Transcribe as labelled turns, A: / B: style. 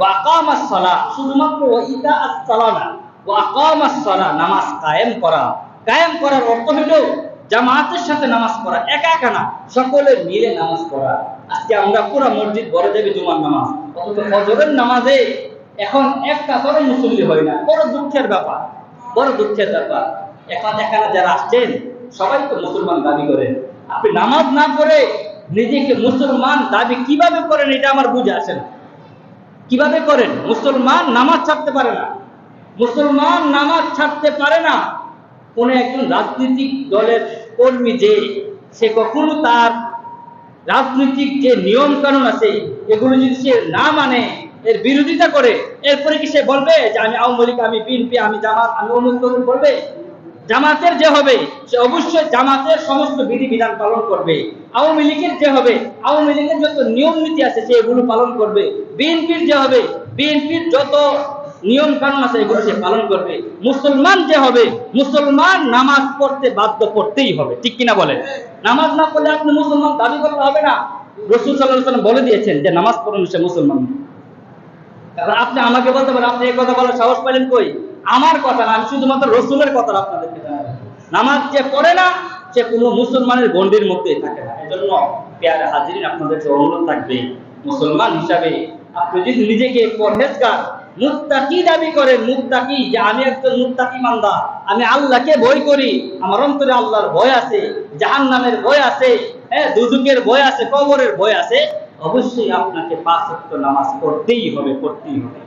A: ওয়া আকামাস সালাহ, শুধুমাত্র ওয়া ইতাআস সালাহ না, ওয়া আকামাস সালাহ, নামাজ কায়েম করা। কায়েম করার অর্থ হলো জামাতের সাথে নামাজ পড়া, একা একা না, সকলে মিলে নামাজ পড়া। আজকে আমরা পুরো মসজিদ ভরে যাবে জুমার নামাজ, অথচ ফজরের নামাজে এখন একটা বড় মুসল্লি হয় না। বড় দুঃখের ব্যাপার, বড় দুঃখের ব্যাপার। এখন এখানে যারা আসছেন সবাই তো মুসলমান দাবি করেন, আপনি নামাজ না পড়ে নিজেকে মুসলমান দাবি কিভাবে করেন এটা আমার বুঝে আসে না। কিভাবে করেন? মুসলমান নামাজ ছাড়তে পারে না, মুসলমান নামাজ ছাড়তে পারে না। কোন একজন রাজনৈতিক দলের কর্মী যে সে কখনো তার রাজনৈতিক যে নিয়ম কানুন আছে এগুলো যদি সে না মানে, এর বিরোধিতা করে, এরপরে কি সে বলবে যে আমি আওয়ামী লীগ, আমি বিএনপি, আমি জামাত, আমি অমুক তমুক বলবে? জামাতের যে হবে সে অবশ্যই জামাতের সমস্ত বিধিবিধান পালন করবে। আওয়ামী লীগের যে হবে আওয়ামী লীগের যত নিয়ম নীতি আছে সে এগুলো পালন করবে। বিএনপির যে হবে বিএনপির যত নিয়ম কানুন আছে এগুলো সে পালন করবে। মুসলমান যে হবে মুসলমান নামাজ পড়তে বাধ্য, পড়তেই হবে, ঠিক কিনা বলেন? নামাজ না পড়লে আপনি মুসলমান দাবি করতে হবে না। রাসূল সাল্লাল্লাহু আলাইহি ওয়াসাল্লাম বলে দিয়েছেন যে নামাজ পড়লে সে মুসলমান। কারণ আপনি আমাকে বলতে পারেন আপনি এই কথা বলার সাহস পাইলেন কই? আমার কথা না, আমি শুধুমাত্র রাসূলের কথা আপনাদেরকে জানাই। নামাজ যে পড়ে না সে কোনো মুসলমানের গণ্ডির মধ্যেই থাকে না। এজন্য প্রিয় হাজিরিন, আপনাদের অনুরোধ থাকবে মুসলমান হিসাবে আপনি যদি নিজেকে পরহেজগার মুত্তাকি দাবি করেন, মুত্তাকি, যে আমি একজন মুত্তাকি বান্দা, আমি আল্লাহকে ভয় করি, আমার অন্তরে আল্লাহর ভয় আছে, জাহান্নামের ভয় আছে, দুজকের ভয় আছে, কবরের ভয় আছে, অবশ্যই আপনাকে 5 ওয়াক্ত নামাজ পড়তেই হবে, পড়তেই হবে।